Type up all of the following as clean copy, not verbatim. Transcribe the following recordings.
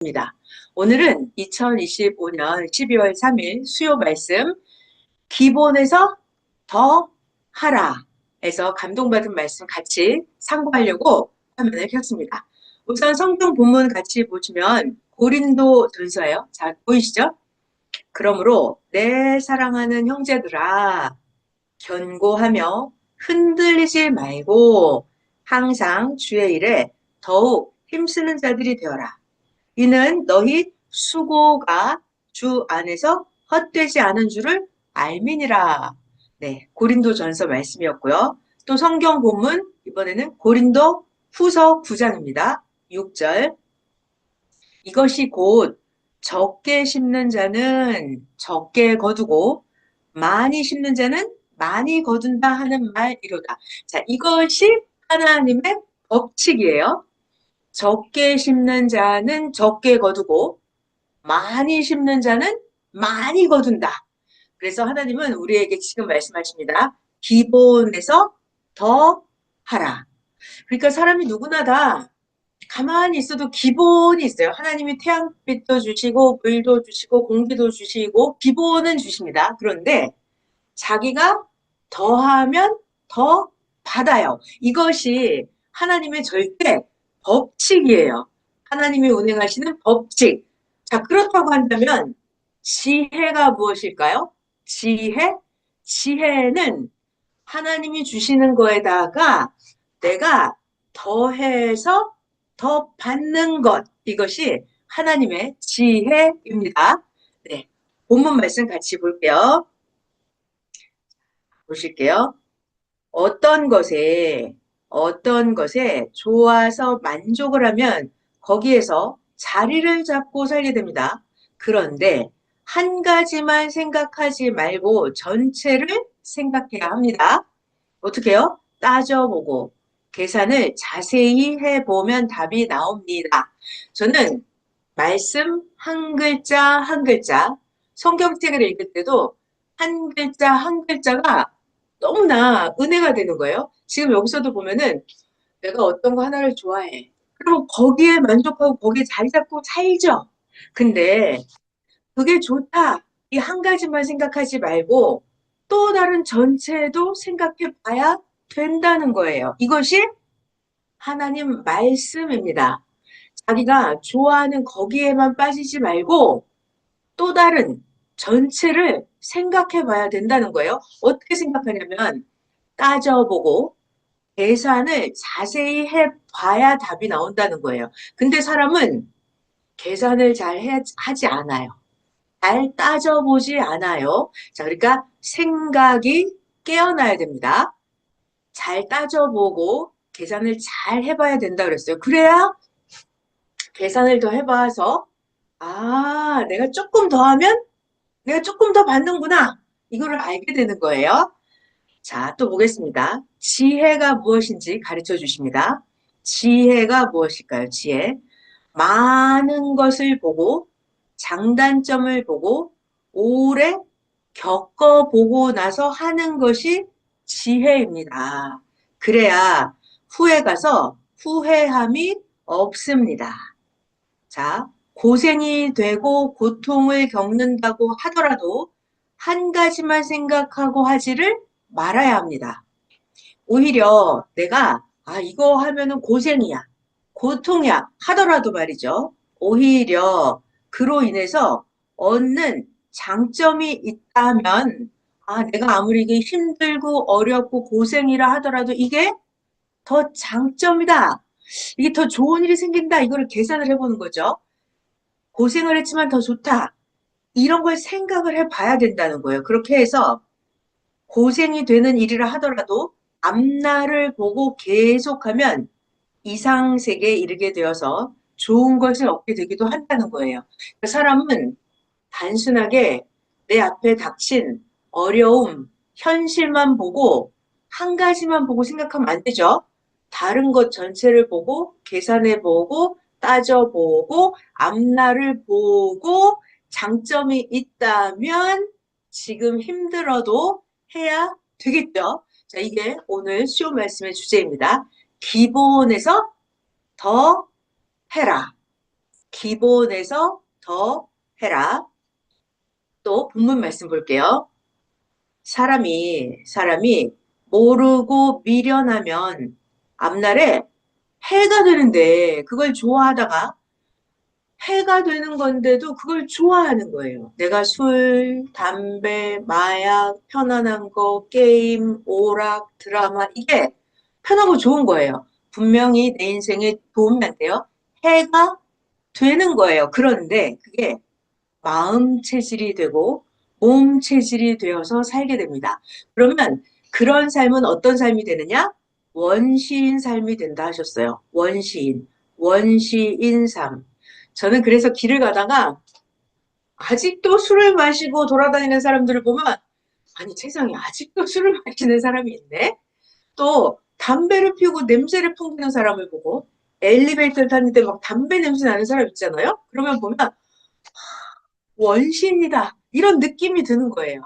입니다. 오늘은 2025년 12월 3일 수요 말씀 기본에서 더 하라에서 감동받은 말씀 같이 상고하려고 화면을 켰습니다. 우선 성경 본문 같이 보시면 고린도전서예요. 자, 보이시죠? 그러므로 내 사랑하는 형제들아 견고하며 흔들리지 말고 항상 주의 일에 더욱 힘쓰는 자들이 되어라. 이는 너희 수고가 주 안에서 헛되지 않은 줄을 알미니라. 네, 고린도전서 말씀이었고요. 또 성경 본문 이번에는 고린도 후서 9장입니다. 6절. 이것이 곧 적게 심는 자는 적게 거두고 많이 심는 자는 많이 거둔다 하는 말이로다. 자, 이것이 하나님의 법칙이에요. 적게 심는 자는 적게 거두고 많이 심는 자는 많이 거둔다. 그래서 하나님은 우리에게 지금 말씀하십니다. 기본에서 더 하라. 그러니까 사람이 누구나 다 가만히 있어도 기본이 있어요. 하나님이 태양빛도 주시고 물도 주시고 공기도 주시고 기본은 주십니다. 그런데 자기가 더하면 더 받아요. 이것이 하나님의 절대 법칙이에요. 하나님이 운행하시는 법칙. 자, 그렇다고 한다면 지혜가 무엇일까요? 지혜? 지혜는 하나님이 주시는 거에다가 내가 더해서 더 받는 것. 이것이 하나님의 지혜입니다. 네. 본문 말씀 같이 볼게요. 보실게요. 어떤 것에 좋아서 만족을 하면 거기에서 자리를 잡고 살게 됩니다. 그런데 한 가지만 생각하지 말고 전체를 생각해야 합니다. 어떻게 해요? 따져보고 계산을 자세히 해보면 답이 나옵니다. 저는 말씀 한 글자 한 글자 성경책을 읽을 때도 한 글자 한 글자가 너무나 은혜가 되는 거예요. 지금 여기서도 보면은 내가 어떤 거 하나를 좋아해. 그럼 거기에 만족하고 거기에 자리 잡고 살죠. 근데 그게 좋다. 이 한 가지만 생각하지 말고 또 다른 전체도 생각해 봐야 된다는 거예요. 이것이 하나님 말씀입니다. 자기가 좋아하는 거기에만 빠지지 말고 또 다른 전체를 생각해 봐야 된다는 거예요. 어떻게 생각하냐면 따져보고 계산을 자세히 해봐야 답이 나온다는 거예요. 근데 사람은 계산을 잘 하지 않아요. 잘 따져보지 않아요. 자, 그러니까 생각이 깨어나야 됩니다. 잘 따져보고 계산을 잘 해봐야 된다 그랬어요. 그래야 계산을 더 해봐서 아, 내가 조금 더 하면 내가 조금 더 받는구나. 이거를 알게 되는 거예요. 자, 또 보겠습니다. 지혜가 무엇인지 가르쳐 주십니다. 지혜가 무엇일까요? 지혜. 많은 것을 보고 장단점을 보고 오래 겪어보고 나서 하는 것이 지혜입니다. 그래야 후에 가서 후회함이 없습니다. 자, 고생이 되고 고통을 겪는다고 하더라도 한 가지만 생각하고 하지를 말아야 합니다. 오히려 내가 이거 하면은 고생이야, 고통이야 하더라도 말이죠. 오히려 그로 인해서 얻는 장점이 있다면 내가 아무리 이게 힘들고 어렵고 고생이라 하더라도 이게 더 장점이다. 이게 더 좋은 일이 생긴다. 이거를 계산을 해보는 거죠. 고생을 했지만 더 좋다. 이런 걸 생각을 해봐야 된다는 거예요. 그렇게 해서 고생이 되는 일이라 하더라도 앞날을 보고 계속하면 이상세계에 이르게 되어서 좋은 것을 얻게 되기도 한다는 거예요. 사람은 단순하게 내 앞에 닥친 어려움, 현실만 보고 한 가지만 보고 생각하면 안 되죠. 다른 것 전체를 보고 계산해 보고 따져보고 앞날을 보고 장점이 있다면 지금 힘들어도 해야 되겠죠. 자, 이게 오늘 수요 말씀의 주제입니다. 기본에서 더 해라. 기본에서 더 해라. 또 본문 말씀 볼게요. 사람이 모르고 미련하면 앞날에 해가 되는데 그걸 좋아하다가 해가 되는 건데도 그걸 좋아하는 거예요. 내가 술, 담배, 마약, 편안한 거, 게임, 오락, 드라마 이게 편하고 좋은 거예요. 분명히 내 인생에 도움이 안 돼요. 해가 되는 거예요. 그런데 그게 마음 체질이 되고 몸 체질이 되어서 살게 됩니다. 그러면 그런 삶은 어떤 삶이 되느냐? 원시인 삶이 된다 하셨어요. 원시인 삶. 저는 그래서 길을 가다가 아직도 술을 마시고 돌아다니는 사람들을 보면 아니 세상에 아직도 술을 마시는 사람이 있네. 또 담배를 피우고 냄새를 풍기는 사람을 보고 엘리베이터를 탔는데 막 담배 냄새 나는 사람 있잖아요. 그러면 보면 원시인이다 이런 느낌이 드는 거예요.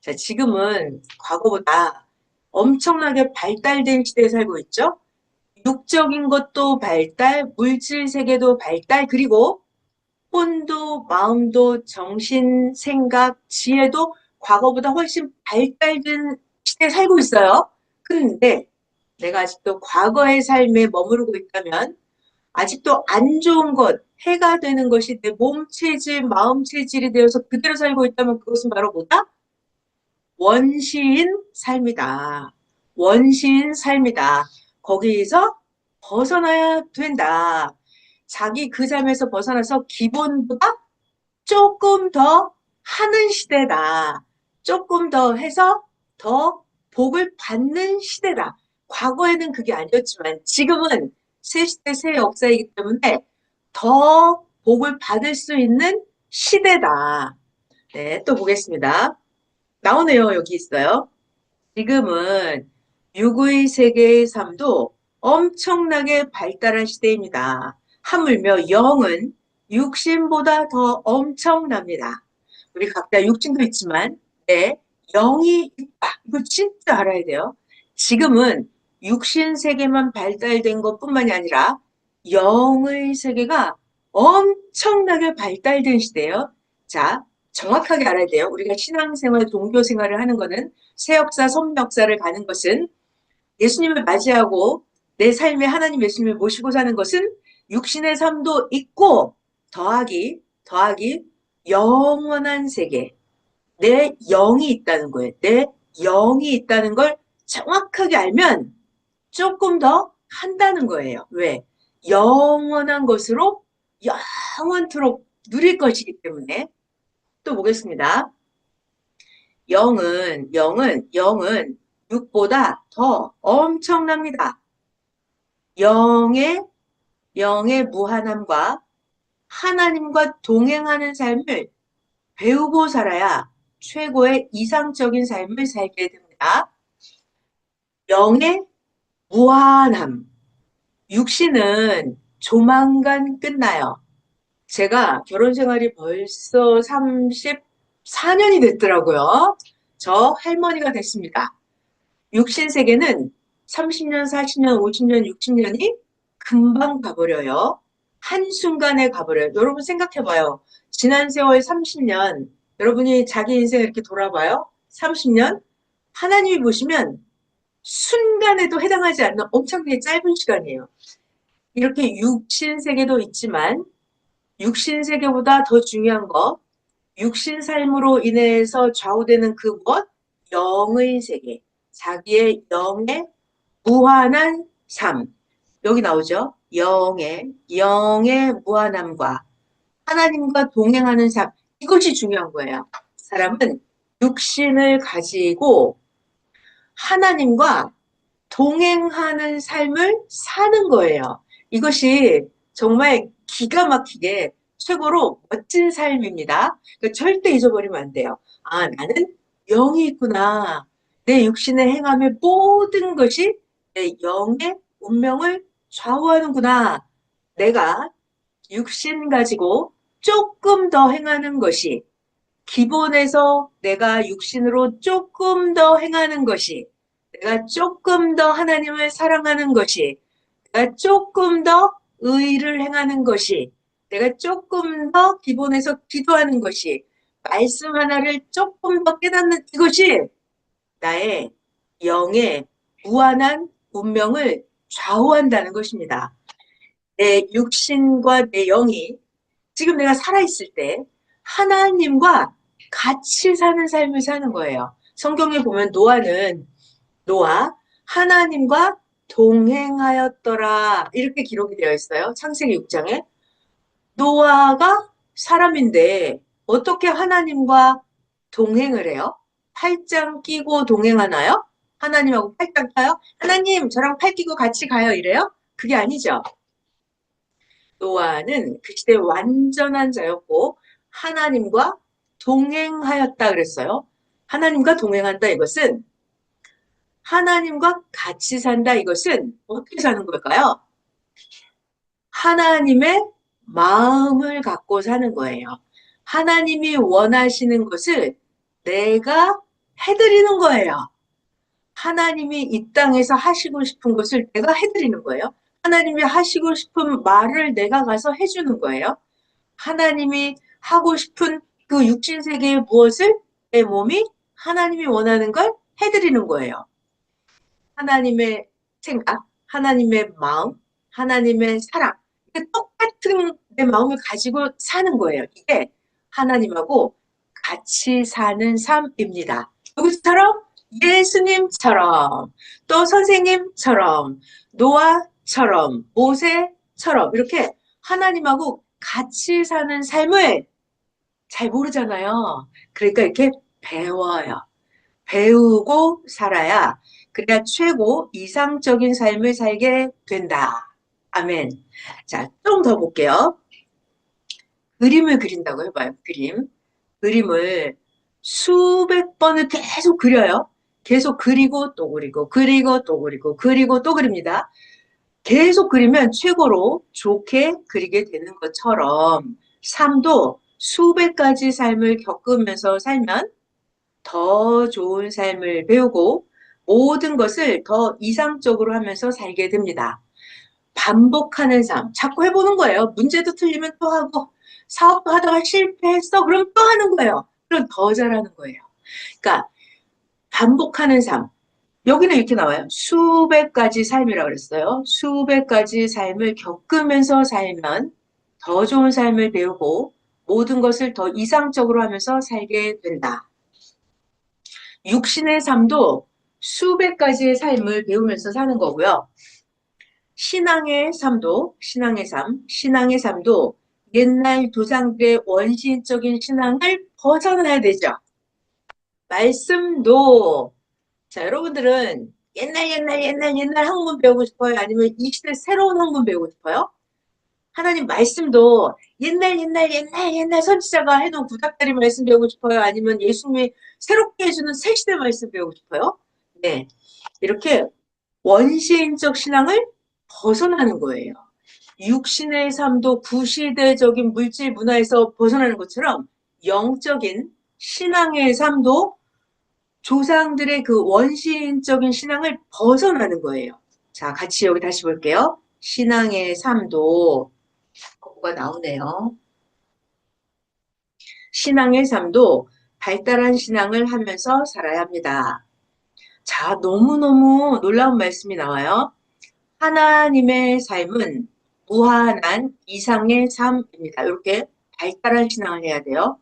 자, 지금은 과거보다 엄청나게 발달된 시대에 살고 있죠. 육적인 것도 발달, 물질 세계도 발달, 그리고 혼도, 마음도, 정신, 생각, 지혜도 과거보다 훨씬 발달된 시대에 살고 있어요. 근데 내가 아직도 과거의 삶에 머무르고 있다면 아직도 안 좋은 것, 해가 되는 것이 내 몸 체질, 마음 체질이 되어서 그대로 살고 있다면 그것은 바로 뭐다? 원시인 삶이다. 원시인 삶이다. 거기에서 벗어나야 된다. 자기 그 삶에서 벗어나서 기본보다 조금 더 하는 시대다. 조금 더 해서 더 복을 받는 시대다. 과거에는 그게 아니었지만 지금은 새 시대 새 역사이기 때문에 더 복을 받을 수 있는 시대다. 네, 또 보겠습니다. 나오네요. 여기 있어요. 지금은 육의 세계의 삶도 엄청나게 발달한 시대입니다. 하물며 영은 육신보다 더 엄청납니다. 우리 각자 육신도 있지만 내 영이 있다. 이거 진짜 알아야 돼요. 지금은 육신 세계만 발달된 것뿐만이 아니라 영의 세계가 엄청나게 발달된 시대예요. 자, 정확하게 알아야 돼요. 우리가 신앙생활, 종교생활을 하는 거는 새역사, 선역사를 가는 것은 예수님을 맞이하고 내 삶에 하나님 예수님을 모시고 사는 것은 육신의 삶도 있고 더하기 영원한 세계, 내 영이 있다는 거예요. 내 영이 있다는 걸 정확하게 알면 조금 더 한다는 거예요. 왜? 영원한 것으로 영원토록 누릴 것이기 때문에. 또 보겠습니다. 영은 육보다 더 엄청납니다. 영의 무한함과 하나님과 동행하는 삶을 배우고 살아야 최고의 이상적인 삶을 살게 됩니다. 영의 무한함. 육신은 조만간 끝나요. 제가 결혼 생활이 벌써 34년이 됐더라고요. 저 할머니가 됐습니다. 육신 세계는 30년, 40년, 50년, 60년이 금방 가버려요. 한순간에 가버려요. 여러분 생각해봐요. 지난 세월 30년, 여러분이 자기 인생 이렇게 돌아봐요. 30년? 하나님이 보시면 순간에도 해당하지 않는 엄청나게 짧은 시간이에요. 이렇게 육신 세계도 있지만 육신 세계보다 더 중요한 거, 육신 삶으로 인해서 좌우되는 그 무엇? 영의 세계. 자기의 영의 무한한 삶. 여기 나오죠? 영의 무한함과 하나님과 동행하는 삶. 이것이 중요한 거예요. 사람은 육신을 가지고 하나님과 동행하는 삶을 사는 거예요. 이것이 정말 기가 막히게 최고로 멋진 삶입니다. 그러니까 절대 잊어버리면 안 돼요. 아, 나는 영이 있구나. 내 육신의 행함의 모든 것이 내 영의 운명을 좌우하는구나. 내가 육신 가지고 조금 더 행하는 것이 기본에서 내가 육신으로 조금 더 행하는 것이 내가 조금 더 하나님을 사랑하는 것이 내가 조금 더 의를 행하는 것이 내가 조금 더 기본에서 기도하는 것이 말씀 하나를 조금 더 깨닫는 이것이 나의 영의 무한한 운명을 좌우한다는 것입니다. 내 육신과 내 영이 지금 내가 살아있을 때 하나님과 같이 사는 삶을 사는 거예요. 성경에 보면 노아 하나님과 동행하였더라 이렇게 기록이 되어 있어요. 창세기 6장에. 노아가 사람인데 어떻게 하나님과 동행을 해요? 팔짱 끼고 동행하나요? 하나님하고 팔짱 껴요? 하나님 저랑 팔 끼고 같이 가요 이래요? 그게 아니죠. 노아는 그 시대의 완전한 자였고 하나님과 동행하였다 그랬어요. 하나님과 동행한다 이것은 하나님과 같이 산다 이것은 어떻게 사는 걸까요? 하나님의 마음을 갖고 사는 거예요. 하나님이 원하시는 것을 내가 해드리는 거예요. 하나님이 이 땅에서 하시고 싶은 것을 내가 해드리는 거예요. 하나님이 하시고 싶은 말을 내가 가서 해주는 거예요. 하나님이 하고 싶은 그 육신세계의 무엇을 내 몸이 하나님이 원하는 걸 해드리는 거예요. 하나님의 생각, 하나님의 마음, 하나님의 사랑. 똑같은 내 마음을 가지고 사는 거예요. 이게 하나님하고 같이 사는 삶입니다. 누구처럼? 예수님처럼, 또 선생님처럼, 노아처럼, 모세처럼 이렇게 하나님하고 같이 사는 삶을 잘 모르잖아요. 그러니까 이렇게 배워요. 배우고 살아야 그래야 최고 이상적인 삶을 살게 된다. 아멘. 자, 좀 더 볼게요. 그림을 그린다고 해봐요. 그림을 수백 번을 계속 그려요. 계속 그리고 또 그리고 그리고 또 그리고 그리고 또 그립니다. 계속 그리면 최고로 좋게 그리게 되는 것처럼 삶도 수백 가지 삶을 겪으면서 살면 더 좋은 삶을 배우고 모든 것을 더 이상적으로 하면서 살게 됩니다. 반복하는 삶, 자꾸 해보는 거예요. 문제도 틀리면 또 하고 사업도 하다가 실패했어. 그럼 또 하는 거예요. 그럼 더 잘하는 거예요. 그러니까 반복하는 삶. 여기는 이렇게 나와요. 수백 가지 삶이라고 그랬어요. 수백 가지 삶을 겪으면서 살면 더 좋은 삶을 배우고 모든 것을 더 이상적으로 하면서 살게 된다. 육신의 삶도 수백 가지의 삶을 배우면서 사는 거고요. 신앙의 삶도 옛날 조상들의 원시적인 신앙을 벗어나야 되죠. 말씀도, 자, 여러분들은 옛날 학문 배우고 싶어요? 아니면 이 시대 새로운 학문 배우고 싶어요? 하나님 말씀도 옛날 선지자가 해놓은 구닥다리 말씀 배우고 싶어요? 아니면 예수님이 새롭게 해주는 새 시대 말씀 배우고 싶어요? 네. 이렇게 원시인적 신앙을 벗어나는 거예요. 육신의 삶도 구시대적인 물질 문화에서 벗어나는 것처럼 영적인 신앙의 삶도 조상들의 그 원시인적인 신앙을 벗어나는 거예요. 자, 같이 여기 다시 볼게요. 신앙의 삶도 거꾸가 나오네요. 신앙의 삶도 발달한 신앙을 하면서 살아야 합니다. 자, 너무너무 놀라운 말씀이 나와요. 하나님의 삶은 무한한 이상의 삶입니다. 이렇게 발달한 신앙을 해야 돼요.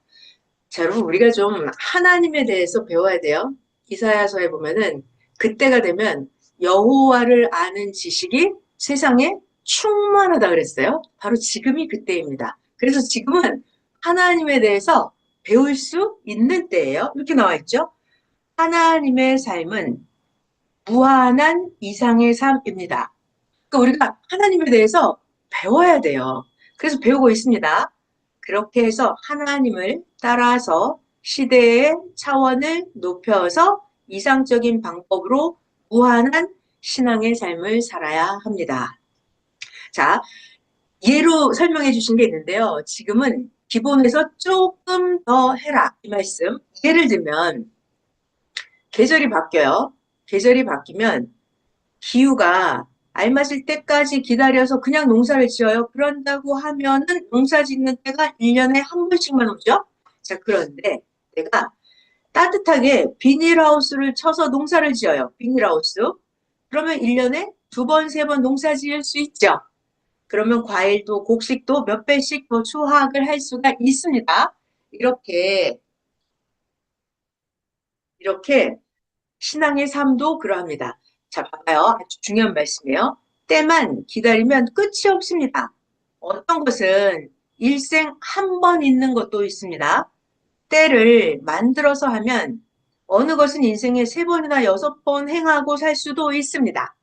자, 여러분 우리가 좀 하나님에 대해서 배워야 돼요. 이사야서에 보면은 그때가 되면 여호와를 아는 지식이 세상에 충만하다 그랬어요. 바로 지금이 그때입니다. 그래서 지금은 하나님에 대해서 배울 수 있는 때예요. 이렇게 나와 있죠. 하나님의 삶은 무한한 이상의 삶입니다. 그러니까 우리가 하나님에 대해서 배워야 돼요. 그래서 배우고 있습니다. 그렇게 해서 하나님을 따라서 시대의 차원을 높여서 이상적인 방법으로 무한한 신앙의 삶을 살아야 합니다. 자, 예로 설명해 주신 게 있는데요. 지금은 기본에서 조금 더 해라 이 말씀. 예를 들면 계절이 바뀌어요. 계절이 바뀌면 기후가 알맞을 때까지 기다려서 그냥 농사를 지어요. 그런다고 하면은 농사 짓는 때가 1년에 한 번씩만 오죠. 자, 그런데 내가 따뜻하게 비닐하우스를 쳐서 농사를 지어요. 비닐하우스. 그러면 1년에 두 번, 세 번 농사 지을 수 있죠. 그러면 과일도 곡식도 몇 배씩 더 수확을 할 수가 있습니다. 이렇게, 이렇게 신앙의 삶도 그러합니다. 자, 봐봐요. 아주 중요한 말씀이에요. 때만 기다리면 끝이 없습니다. 어떤 것은 일생 한 번 있는 것도 있습니다. 때를 만들어서 하면 어느 것은 인생에 세 번이나 여섯 번 행하고 살 수도 있습니다.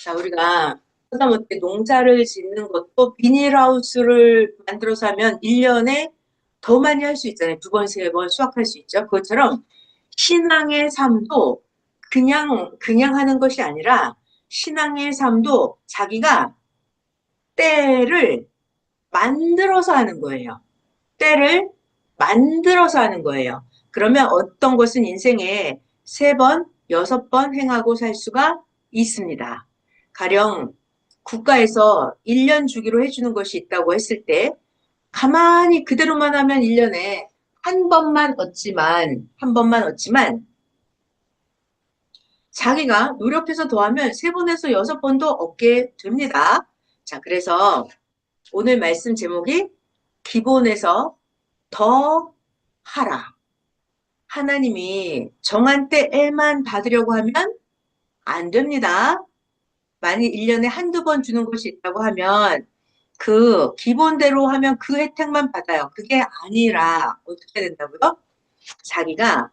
자, 우리가 하다못해 농사를 짓는 것도 비닐하우스를 만들어서 하면 1년에 더 많이 할 수 있잖아요. 두 번, 세 번 수확할 수 있죠. 그것처럼 신앙의 삶도 그냥 하는 것이 아니라 신앙의 삶도 자기가 때를 만들어서 하는 거예요. 때를 만들어서 하는 거예요. 그러면 어떤 것은 인생에 세 번, 여섯 번 행하고 살 수가 있습니다. 가령 국가에서 1년 주기로 해주는 것이 있다고 했을 때 가만히 그대로만 하면 1년에 한 번만 얻지만 자기가 노력해서 더하면 세 번에서 여섯 번도 얻게 됩니다. 자, 그래서 오늘 말씀 제목이 기본에서 더 하라. 하나님이 정한 때에만 받으려고 하면 안 됩니다. 만일 1년에 한두 번 주는 것이 있다고 하면 그 기본대로 하면 그 혜택만 받아요. 그게 아니라 어떻게 된다고요? 자기가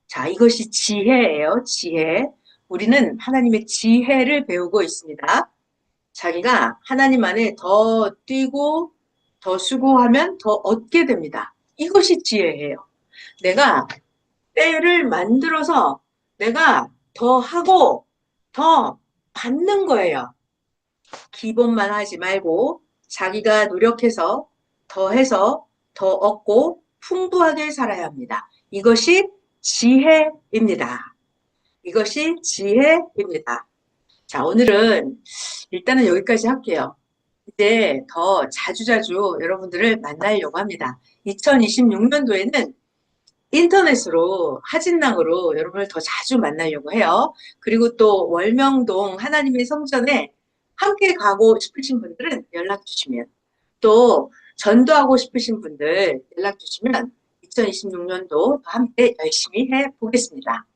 자, 이것이 지혜예요. 지혜. 우리는 하나님의 지혜를 배우고 있습니다. 자기가 하나님 안에 더 뛰고 더 수고하면 더 얻게 됩니다. 이것이 지혜예요. 내가 때를 만들어서 내가 더 하고 더 받는 거예요. 기본만 하지 말고 자기가 노력해서 더 해서 더 얻고 풍부하게 살아야 합니다. 이것이 지혜입니다. 이것이 지혜입니다. 자, 오늘은 일단은 여기까지 할게요. 이제 더 자주자주 여러분들을 만나려고 합니다. 2026년도에는 인터넷으로 하진랑으로 여러분을 더 자주 만나려고 해요. 그리고 또 월명동 하나님의 성전에 함께 가고 싶으신 분들은 연락 주시면, 또 전도하고 싶으신 분들 연락 주시면 2026년도 함께 열심히 해 보겠습니다.